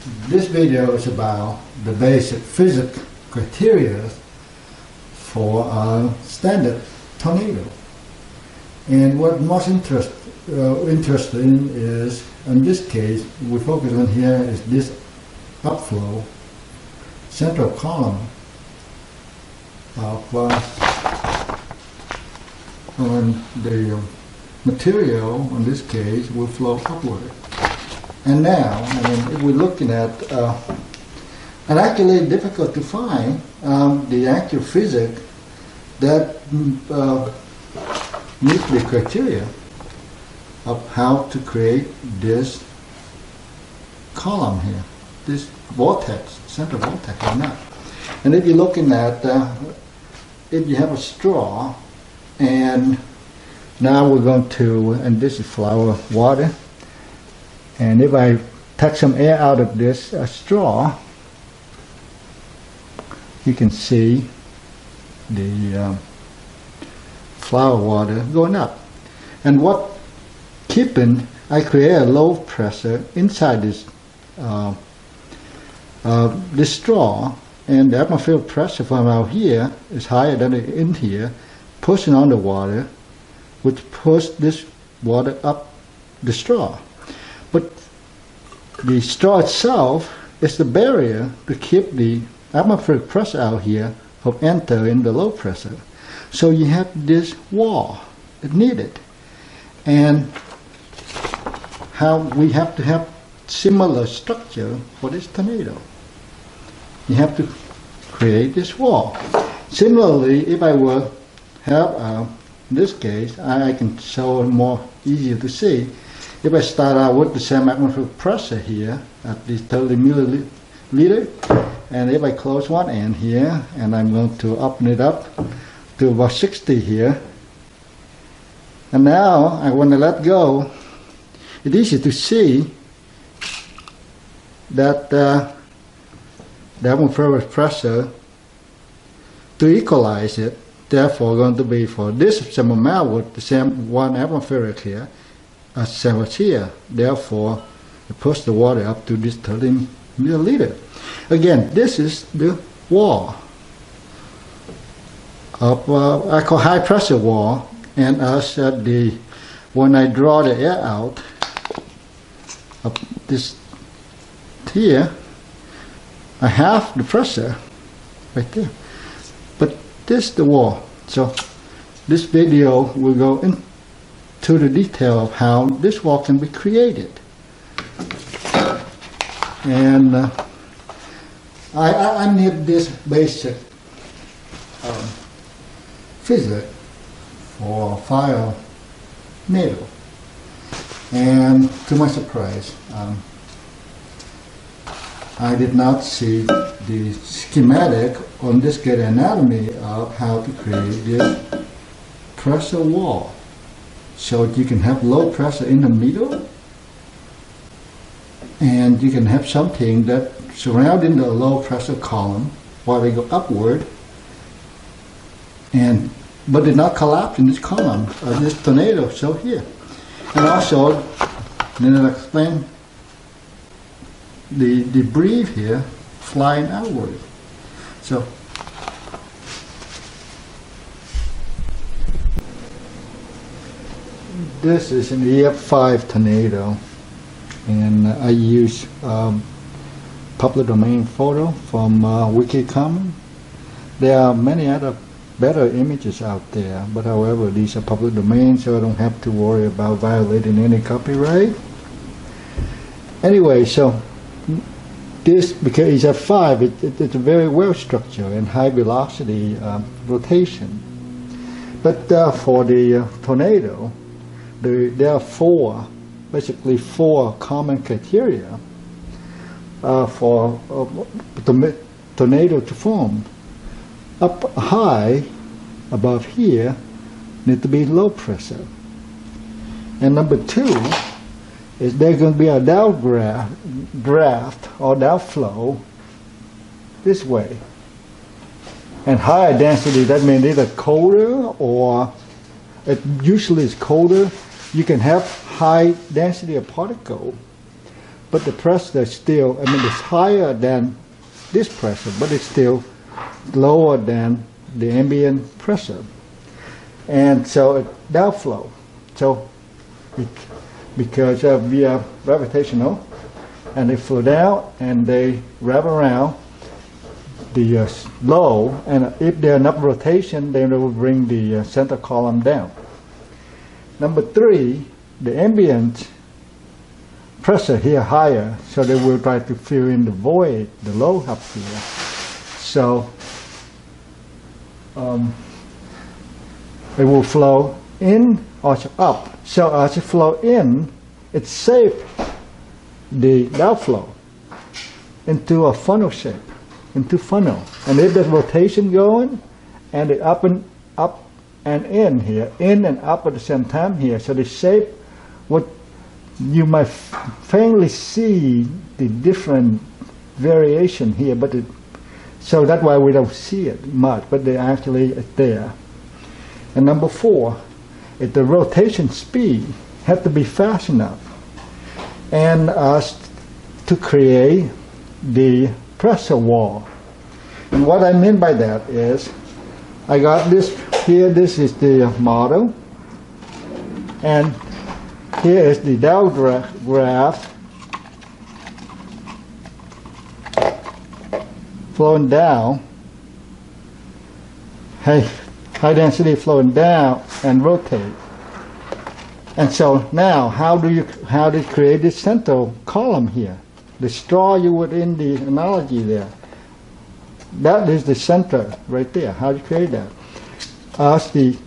This video is about the basic physics criteria for a standard tornado. And what most interesting is, in this case, we focus on here is this upflow central column of on the material, in this case, will flow upward. And now, if we're looking at, and actually it's difficult to find the actual physics that meet the criteria of how to create this column here, this vortex, central vortex or not. And if you're looking at, if you have a straw, and now we're going to, and this is flower water, and if I take some air out of this straw, you can see the flower water going up. And what keeping, I create a low pressure inside this this straw, and the atmospheric pressure from out here is higher than in here, pushing on the water, which push this water up the straw. But the straw itself is the barrier to keep the atmospheric pressure out here from entering the low pressure. So you have this wall, it's needed. And how we have to have similar structure for this tornado. You have to create this wall. Similarly, if I were have in this case, I can show it more easier to see. If I start out with the same atmospheric pressure here at this 30 milliliter, and if I close one end here, and I'm going to open it up to about 60 here, and now I want to let go, it's easy to see that the atmospheric pressure, to equalize it, therefore going to be for this same amount with the same one atmospheric here, as same as here. Therefore, it push the water up to this 30 milliliter. Again, this is the wall of I call high pressure wall. And as when I draw the air out of this here, I have the pressure right there. But this is the wall. So this video will go into the detail of how this wall can be created. And I need this basic physics for fire tornado. And to my surprise, I did not see the schematic on this good anatomy of how to create this pressure wall. So you can have low pressure in the middle, and you can have something that surrounding the low pressure column while they go upward, but did not collapse in this column of this tornado. So here, and also, then I'll explain the debris here flying outward. So this is an EF5 tornado, and I use public domain photo from Wikicommon. There are many other better images out there, but however, these are public domain, so I don't have to worry about violating any copyright. Anyway, so this, because it's a 5, it's a very well structured and high velocity rotation. But for the tornado, there are basically four common criteria for the tornado to form. Up high, above here, need to be low pressure. And number 2 is there's going to be a downdraft or downflow this way. And higher density, that means either colder or it usually is colder. You can have high density of particle but the pressure is still, I mean, it's higher than this pressure, but it's still lower than the ambient pressure. And so it downflow. So because we are gravitational, and they flow down and they wrap around the low, and if there's enough rotation, then it will bring the center column down. Number 3, the ambient pressure here higher, so they will try to fill in the void, the low up here. So it will flow in or up. So as it flow in, it shapes the downflow into a funnel shape, into funnel. And if there's rotation going, and it up and in here, in and up at the same time here. So the shape, what you might faintly see the different variation here, but so that's why we don't see it much, but they actually are there. And number 4, is the rotation speed has to be fast enough, and to create the pressure wall. And what I mean by that is, I got this here. This is the model, and here is the downdraft flowing down, high density flowing down and rotate. And so now, how do you create this central column here? The straw you would in the analogy there. That is the center right there. How do you create that? As the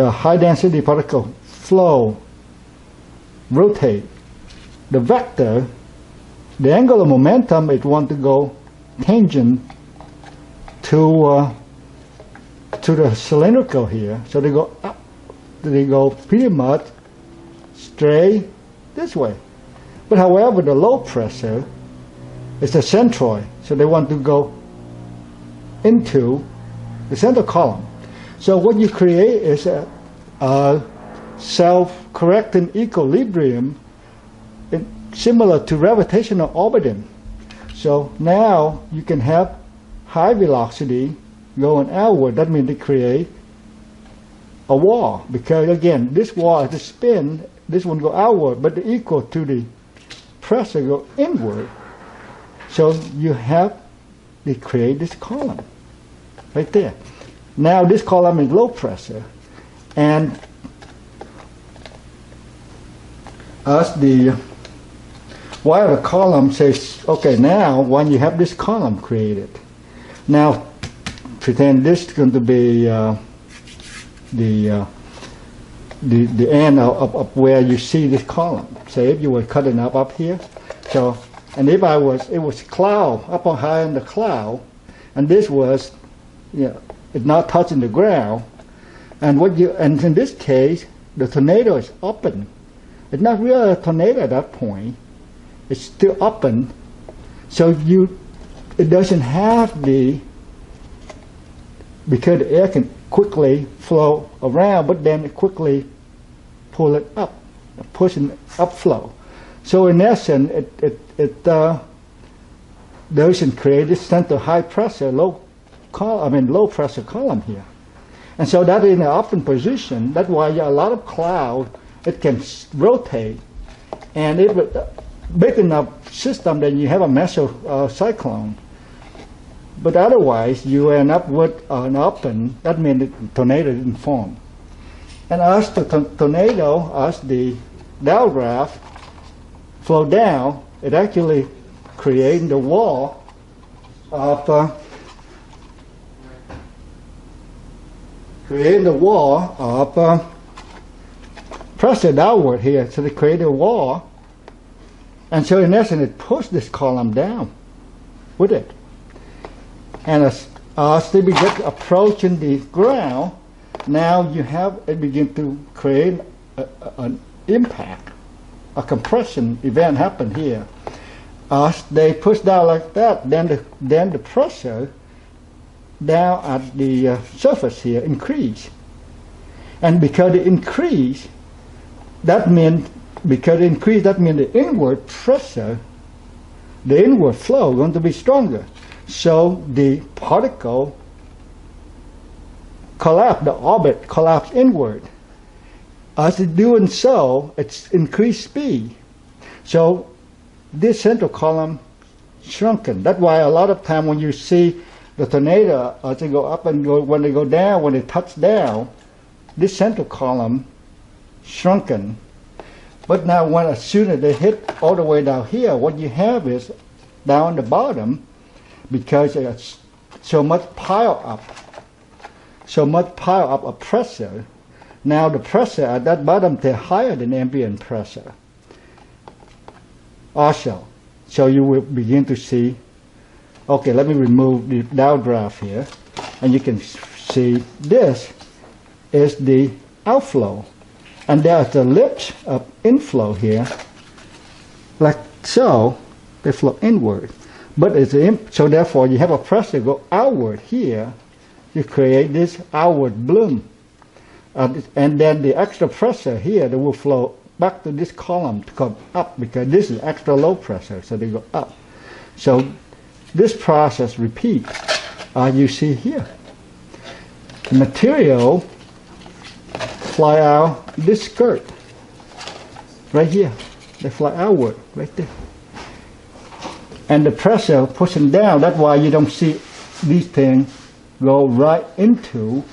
high density particle flow, rotate, the vector, the angular momentum, it want to go tangent to the cylindrical here. So they go up, they go pretty much straight this way. But however, the low pressure is the centroid, so they want to go into the center column. So what you create is a self-correcting equilibrium similar to gravitational orbiting. So now you can have high velocity going outward. That means they create a wall, because again, this wall is the spin, this one go outward, but the equal to the pressure go inward. So you have to create this column right there. Now this column is low pressure, and as while the column says, okay, now when you have this column created, now pretend this is going to be the end of where you see this column. Say if you were cutting up here, so, and if it was cloud up on high in the cloud, and this was, it's not touching the ground, and and in this case, the tornado is open. It's not really a tornado at that point. It's still open, so it doesn't have because the air can quickly flow around, but then it quickly pull it up, pushing upflow. So in essence, it doesn't create this center high pressure, low pressure column here. And so that in an open position, that's why a lot of cloud, it can rotate, and if it's a big enough system, then you have a meso cyclone. But otherwise, you end up with an open, that means the tornado didn't form. And as the tornado, as the downdraft flow down, it actually creates the wall of pressure downward here. So they create a wall, and so in essence, it pushes this column down with it. And as they begin approaching the ground, now it begin to create an impact, a compression event happen here. As they push down like that, then the pressure down at the surface here increase. And because it increase, that means because increase, that means the inward pressure, the inward flow is going to be stronger. So the particle collapse, the orbit collapse inward. As it's doing so, it's increased speed. So this central column shrunken. That's why a lot of time when you see the tornado, as they go up and go, when they go down, when they touch down, this central column shrunken. But now when as soon as they hit all the way down here, what you have is down the bottom, because it's so much pile up of pressure. Now the pressure at that bottom is higher than ambient pressure. Also, so you will begin to see, okay, let me remove the downdraft here, and you can see this is the outflow. And there's the ellipse of inflow here, like so, they flow inward. But it's so therefore you have a pressure go outward here, you create this outward bloom. And then the extra pressure here, they will flow back to this column to come up, because this is extra low pressure, so they go up. So this process repeats, you see here. Material fly out this skirt, right here. They fly outward, right there. And the pressure pushing down, that's why you don't see these things go right into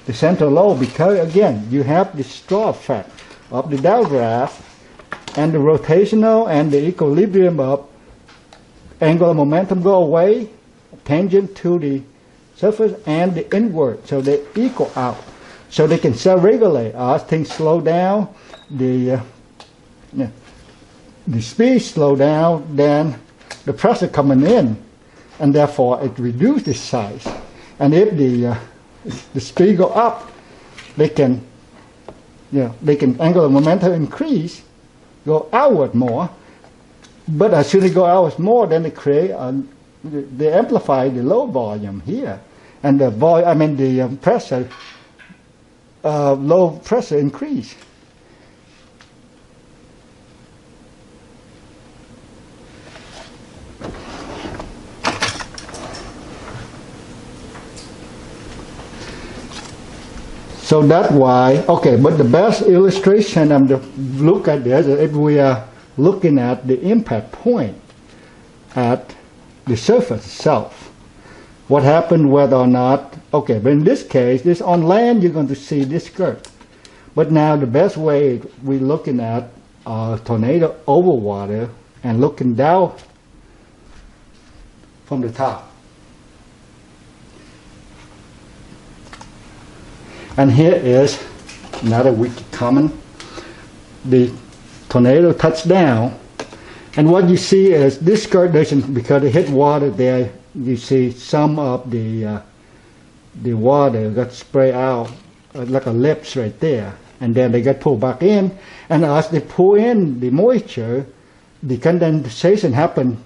the central lobe, because again, you have the straw effect of the downdraft and the rotational and the equilibrium of angular momentum go away, tangent to the surface and the inward, so they equal out. So they can self-regulate. As things slow down, the speed slow down, then the pressure coming in, and therefore it reduces size. And if the speed go up, they can angular momentum increase, go outward more. But as soon as they go outward more, then they create they amplify the low volume here, and the pressure. Low pressure increase. So that's why, okay, but the best illustration of the look at this is if we are looking at the impact point at the surface itself. What happened whether or not, okay, but in this case, this on land, you're going to see this skirt. But now the best way we're looking at a tornado over water and looking down from the top. And here is another wicked common. The tornado touched down, and what you see is this skirt doesn't, because it hit water there, you see some of the water got sprayed out like a lips right there, and then they get pulled back in, and as they pull in the moisture, the condensation happened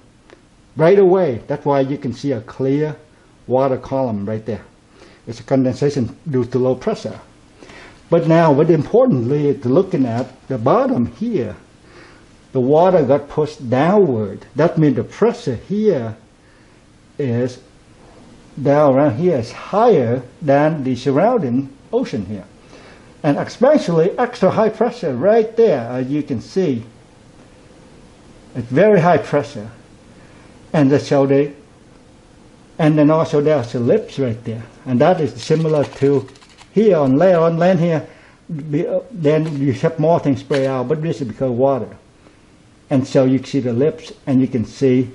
right away. That's why you can see a clear water column right there. It's a condensation due to low pressure. But now, what importantly is looking at the bottom here, the water got pushed downward. That means the pressure here is down around here is higher than the surrounding ocean here, and especially extra high pressure right there, as you can see. It's very high pressure, and and then also there's ellipse right there, and that is similar to here on land. On land here, then you have more things spray out, but this is because of water, and so you see the ellipse, and you can see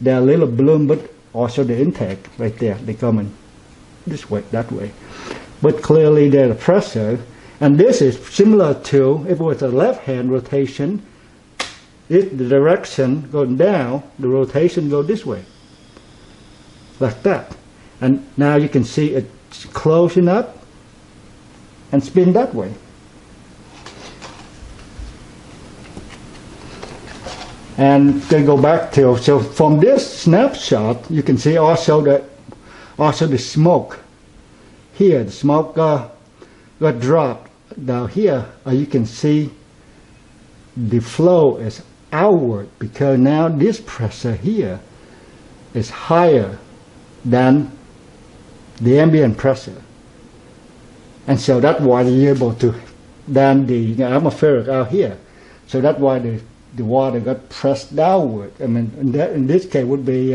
there are little bloom, but also the intake right there, they come in this way, that way. But clearly there's a pressure, and this is similar to, if it was a left-hand rotation, if the direction going down, the rotation go this way, like that. And now you can see it's closing up and spin that way. And they go back to, so from this snapshot, you can see also the smoke here. The smoke got dropped down here. You can see the flow is outward because now this pressure here is higher than the ambient pressure. And so that's why you're able to, than the atmospheric out here. So that's why the water got pressed downward. I mean, in this case would be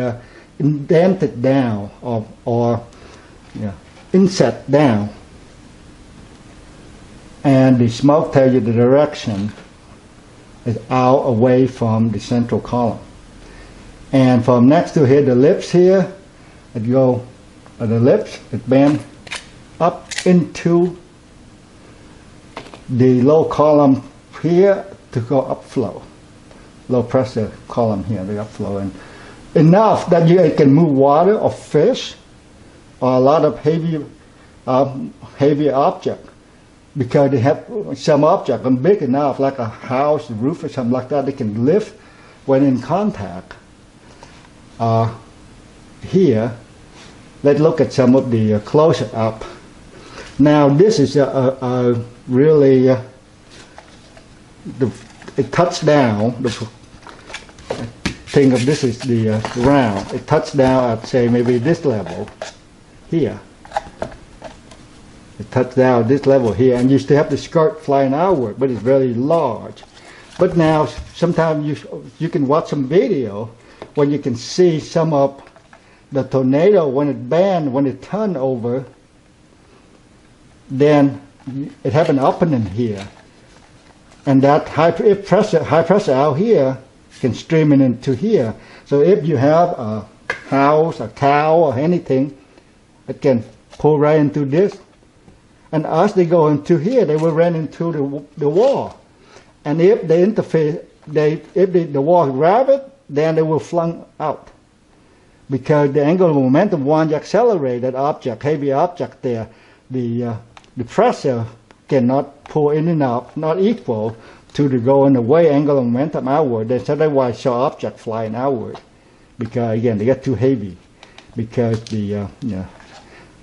indented down or inset down. And the smoke tells you the direction is out away from the central column. And from next to here, the lips here, it go, the lips, it bend up into the low column here to go upflow. Low pressure column here, the upflow. And enough that you can move water or fish or a lot of heavy object, because they have some object and big enough like a house, roof or something like that, they can lift when in contact. Here, let's look at some of the closer up. Now this is a really it touched down. Think of this is the round. It touched down at say maybe this level here. It touched down at this level here, and you still have the skirt flying outward, but it's very large. But now sometimes you can watch some video when you can see some of the tornado when it bend, when it turned over, then it have an opening here, and that high pressure out here can stream into here. So if you have a house, a cow, or anything, it can pull right into this, and as they go into here, they will run into the wall. And if they interfere, if the wall grab it, then they will flung out, because the angular momentum, once you accelerate that object, heavy object there, the pressure cannot pull in enough, not equal to the going away angular momentum outward. That's why I saw object flying outward, because again they get too heavy, because the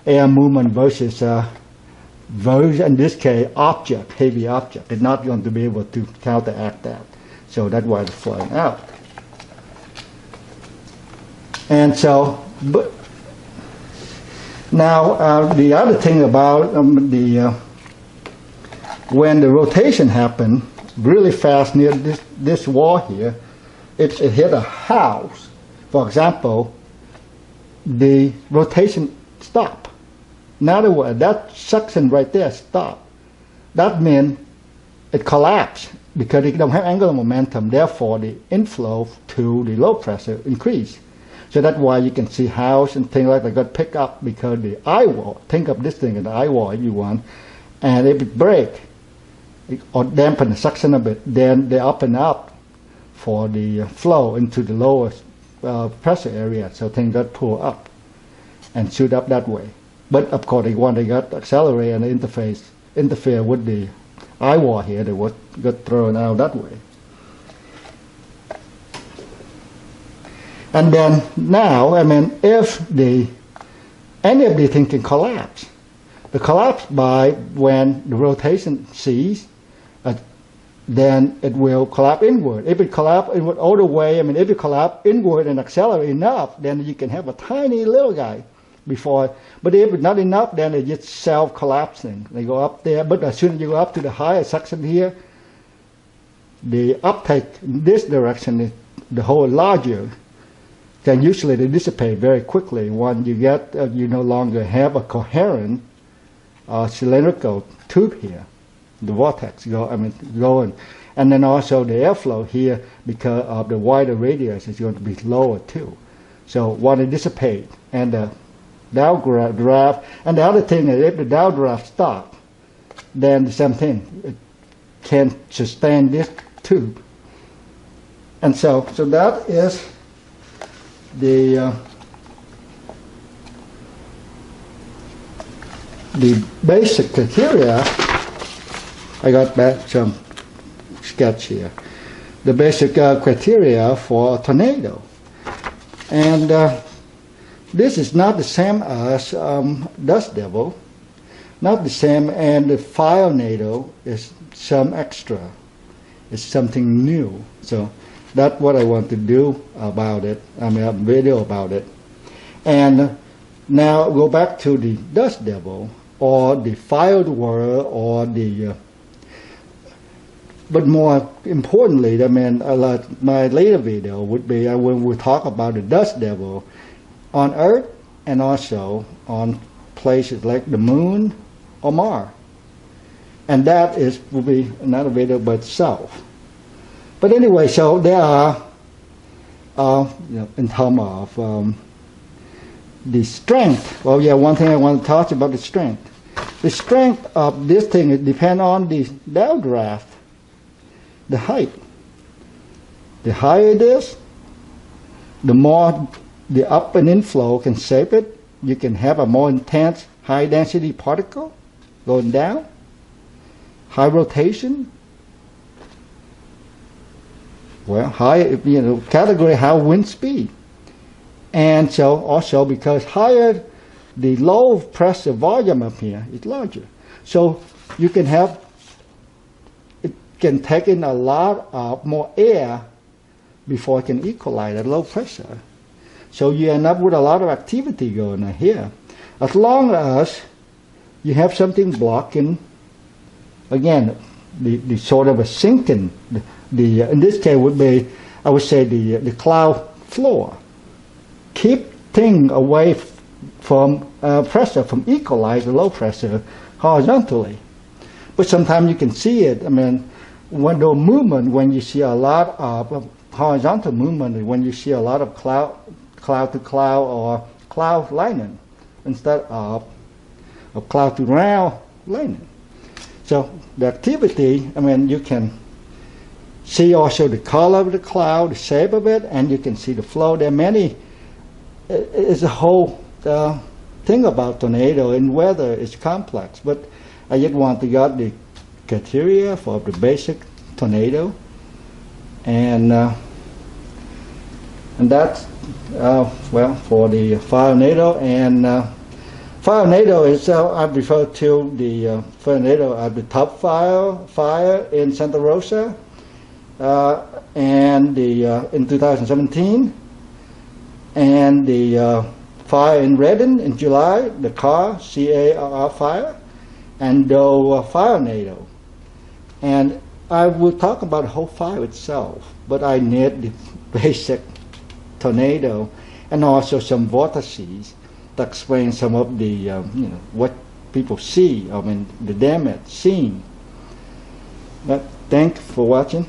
air movement versus in this case object, heavy object, is not going to be able to counteract that. So that's why it's flying out. And so, but now the other thing about when the rotation happened really fast near this wall here, it hit a house. For example, the rotation stopped. In other words, that suction right there stopped. That means it collapsed because it don't have angular momentum. Therefore, the inflow to the low pressure increased. So that's why you can see house and things like that got picked up, because the eye wall, think of this thing as the eye wall if you want, and if it break or dampen the suction a bit, then they open up for the flow into the lower pressure area. So things got pulled up and shoot up that way. But of course, when they got accelerated and interfere with the eye wall here, they got thrown out that way. And then now, I mean, if any of these things can collapse, the collapse by when the rotation ceases, then it will collapse inward. If it collapse inward all the way, I mean, if it collapse inward and accelerate enough, then you can have a tiny little guy before. But if it's not enough, then it's just self-collapsing. They go up there, but as soon as you go up to the higher section here, the uptake in this direction, the whole larger, then usually they dissipate very quickly. When you get, you no longer have a coherent cylindrical tube here. The vortex going, and then also the airflow here, because of the wider radius, is going to be lower too. So when it dissipate and the downdraft, and the other thing is if the downdraft stops, then the same thing, it can sustain this tube. And so that is the basic criteria. I got back some sketch here. The basic criteria for a tornado. And this is not the same as dust devil, not the same, and the firenado is some extra. It's something new. So that's what I want to do about it. I mean, a video about it. And now go back to the dust devil, or the fire world, or the but more importantly, I mean, my later video would be when we talk about the dust devil on Earth, and also on places like the Moon or Mars. And that will be another video by itself. But anyway, so there are, in terms of the strength. Well, yeah, one thing I want to talk about the strength. The strength of this thing depends on the downdraft, the height. The higher it is, the more the up and inflow can shape it. You can have a more intense, high density particle going down, high rotation. Well, high, category high wind speed. And so also because higher the low pressure volume up here is larger. So you can have, it can take in a lot of more air before it can equalize at low pressure. So you end up with a lot of activity going on here. As long as you have something blocking, again, the sort of a sinking, in this case would be, I would say, the cloud floor. Keep things away from pressure, from equalize the low pressure horizontally. But sometimes you can see it. I mean, when the movement, when you see a lot of horizontal movement, when you see a lot of cloud to cloud or cloud lightning instead of cloud to ground lightning. So the activity, I mean, you can see also the color of the cloud, the shape of it, and you can see the flow. There are many, it's a whole thing about tornado, and weather is complex, but I just want to get the criteria for the basic tornado, and that's well, for the firenado. And firenado is I refer to the firenado as the Tubb fire in Santa Rosa, and the in 2017, and the fire in Redding in July, the Carr CA fire, and the firenado. And I will talk about the whole fire itself, but I need the basic tornado and also some vortices to explain some of the what people see, I mean the damage seen. But thanks for watching.